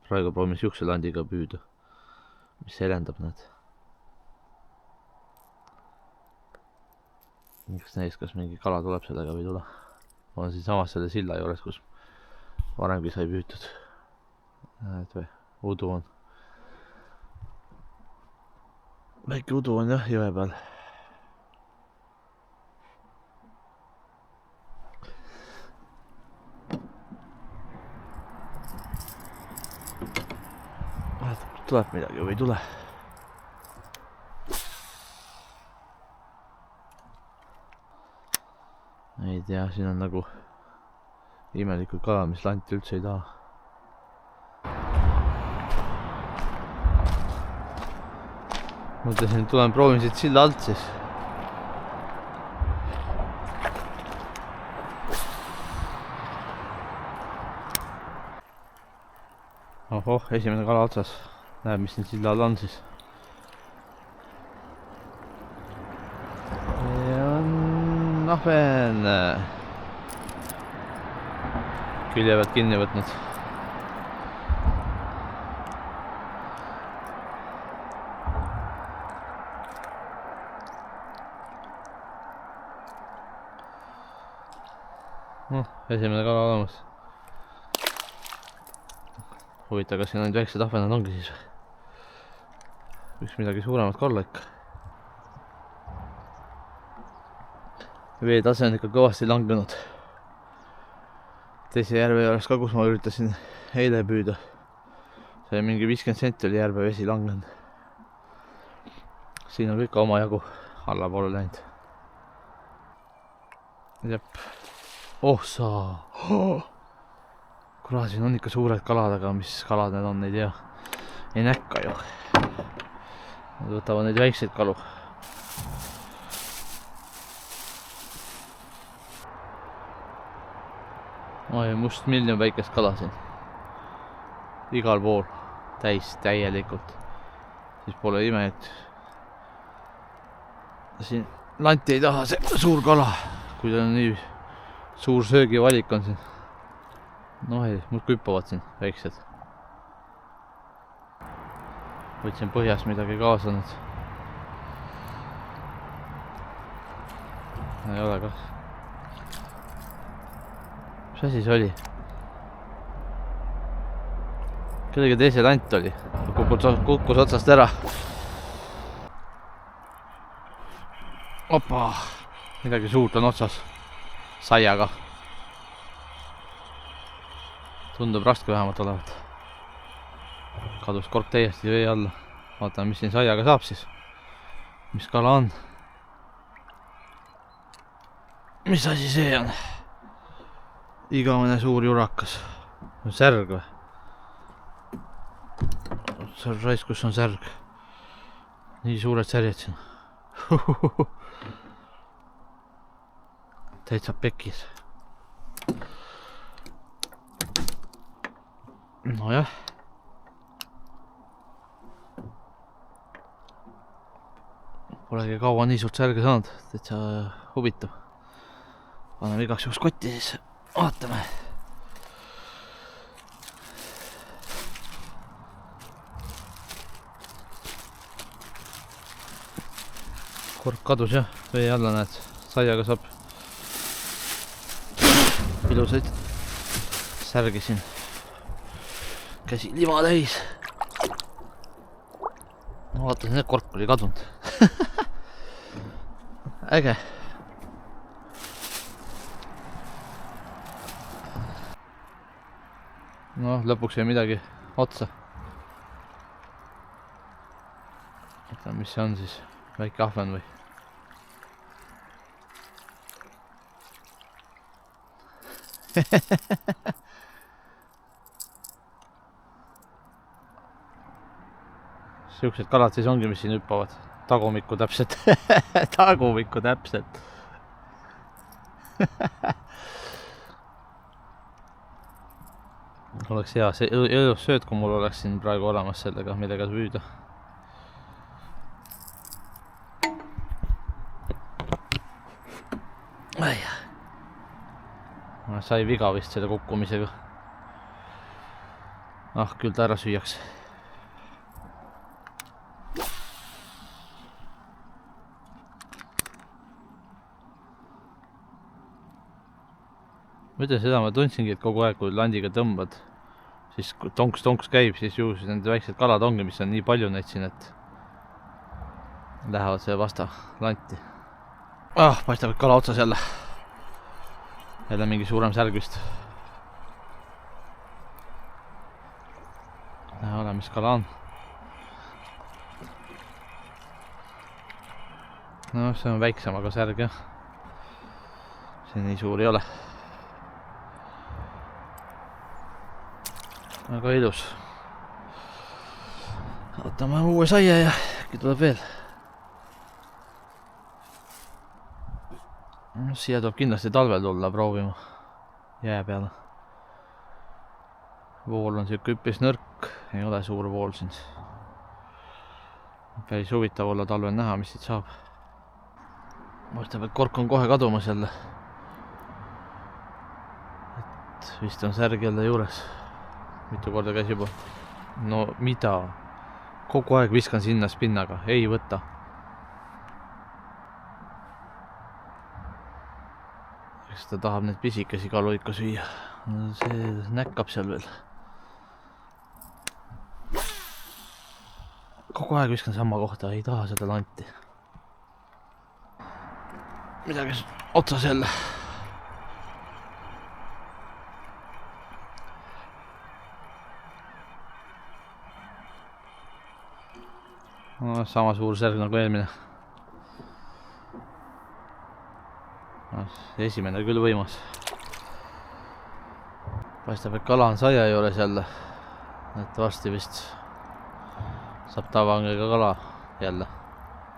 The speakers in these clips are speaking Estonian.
praegu proovime siukse landiga püüda, mis selendab need. Kas näis, kas mingi kala tuleb sellega või ei tule. On siin samas selle silla juures, kus varemgi sai püütud. Näed või, udu on. Väike udu on jah jõe peal. Tuleb midagi või ei tule. Ei tea, siin on nagu imelikud kala, mis lanti üldse ei taha. Mõtlesin, tulen proovin siit silla alt siis. Ohoh, esimene kala otsas. Näeb, mis siin silla all on siis. Ja on ahven. Külje pealt kinni võtnud. Esimene kala olemas. Huvitav, kas siin ainult väiksed ahvenad ongi siis? Võiks midagi suuremat ka olla ikka. Veetase on ikka kõvasti langenud. Teise järve juures ka, kus ma üritasin eile püüda. See mingi 50 senti oli järve vesi langenud. Siin on kõik omajagu allapoole läinud. Jep. Oh saa. Kuna siin on ikka suured kalad, aga mis kalad need on, ei tea. Ei näkka ju. Nad võtavad neid väikseid kalu. Oi, must miljon väikest kala siin. Igal pool. Täielikult. Siis pole ime, et siin lanti ei taha see suur kala, kui ta on nii suur söögivalik on siin. Noh ei, mul küppavad siin väiksed. Võtsin põhjas midagi kaasa nüüd. Ei ole ka. Mis asi see oli? Kellegi teise lant oli. Kukkus otsast ära. Opa! Midagi suurt on otsas. Saiaga. Tundub raske vähemalt olevat. Kadus kork täiesti vee alla. Vaatame, mis siin saiaga saab siis. Mis kala on? Mis asi see on? Igavene suur jurakas. Särg või? Rais, kus on särg? Nii suured särjed siin. Täitsa pekis. Nojah. Polegi kaua nii suurt särge saanud. Täitsa huvitav. Paneme igaks juhuks kotti siis. Vaatame. Kork kadus jah. Vee alla näed. Saiaga saab ilusaid särgi siin. Käsi lima täis. Ma vaatasin, et kork oli kadunud. Äge. No, lõpuks jäi midagi otsa. Mõtlen, mis see on siis? Väike ahven või? Siuksed kalad siis ongi, mis siin hüppavad. Tagumikku täpselt. Tagumikku täpselt. Oleks hea see õõlus sööd, kui mul oleks siin praegu olemas sellega, millega püüda. Sai viga vist selle kukkumisega. Ah, küll ta ära süüaks. Ma ütlen seda, ma tundsingi, et kogu aeg, kui landiga tõmbad, siis kui tonks käib, siis ju need väiksed kalad ongi, mis on nii palju neid siin, et lähevad see vasta lanti. Ah, paistab, et kala otsas jälle. Jälle mingi suurem särg vist. Näha ole, mis kala on. No, see on väiksem, aga särg jah. See nii suur ei ole. Aga ilus. Võtame uue saia ja äkki tuleb veel. Siia tuleb kindlasti talvel tulla proovima jää peale. Vool on siuke üpris nõrk, ei ole suur vool siin. Päris huvitav olla talvel näha, mis siit saab. Mõistab, et kork on kohe kadumas jälle. Et vist on särg jälle juures. Mitu korda käis juba. No mida? Kogu aeg viskan sinna spinnaga, ei võta. Eks ta tahab need pisikesi kalu ikka süüa. No, see näkkab seal veel. Kogu aeg viskan sama kohta, ei taha seda lanti. Midagi otsas jälle. No, sama suur särg nagu eelmine. Esimene küll võimas. Paistab, et kala on saia juures jälle. Et varsti vist saab tavangega kala jälle.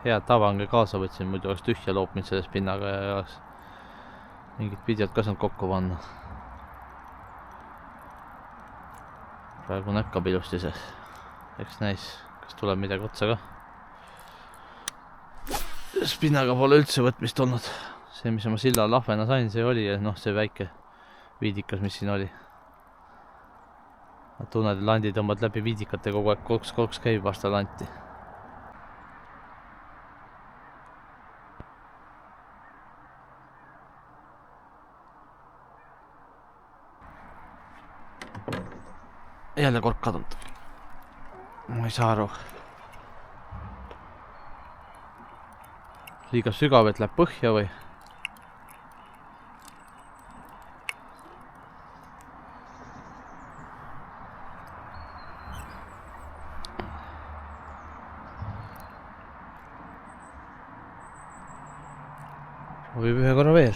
Head tavange kaasa võtsin, muidu oleks tühja loopnud selle spinnaga ja oleks mingid videod ka saanud kokku panna. Praegu näkkab ilusti see. Eks näis, kas tuleb midagi otsa ka. Spinnaga pole üldse võtmist olnud. See, mis ma silla lahvena sain, see oli ja noh, see väike viidikas, mis siin oli. Tunned, et landi tõmbad läbi viidikate kogu aeg koks käib vasta lanti. Jälle kork kadunud. Ma ei saa aru. Liiga sügav, et läheb põhja või? Võib ühe korra veel.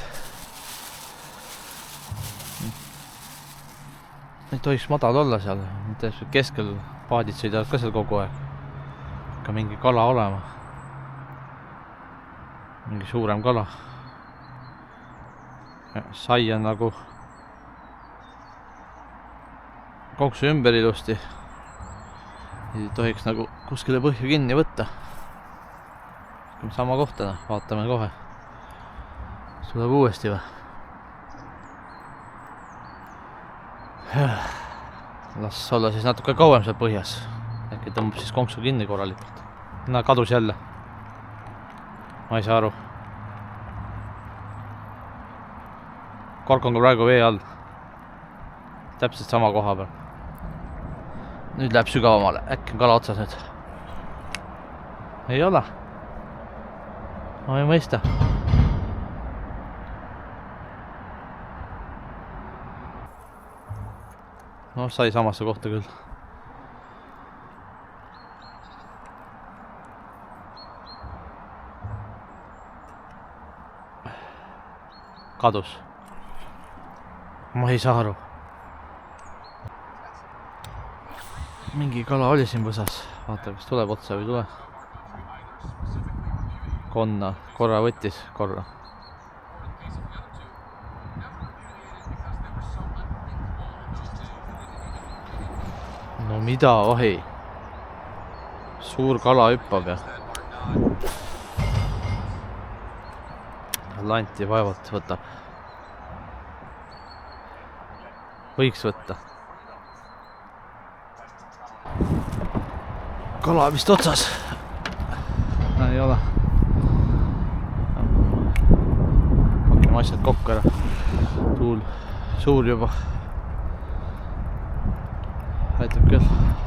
Ei tohiks madal olla seal. Keskel paadid sõidavad ka seal kogu aeg. Ka mingi kala olema. Mingi suurem kala. Sai on nagu konksu ümber ilusti. Ei tohiks nagu kuskile põhja kinni võtta. Sama kohta, vaatame kohe. Tuleb uuesti või? Las olla siis natuke kauem seal põhjas. Äkki tõmbab siis konksu kinni korralikult. No, kadus jälle. Ma ei saa aru. Kork on ka praegu vee all. Täpselt sama koha peal. Nüüd läheb sügavamale. Äkki on kala otsas nüüd. Ei ole. Ma ei mõista. No, sai samasse kohta küll. Kadus. Ma ei saa aru. Mingi kala oli siin võsas. Vaata, kas tuleb otsa või tule. Konna. Korra võttis. Korra. No mida, ohi. Suur kala hüppab ja. Lanti vaevalt võtab. Võiks võtta. kala vist otsas. Ei ole. Hakkame asjad kokku ära. Tuul suur juba. Aitab küll.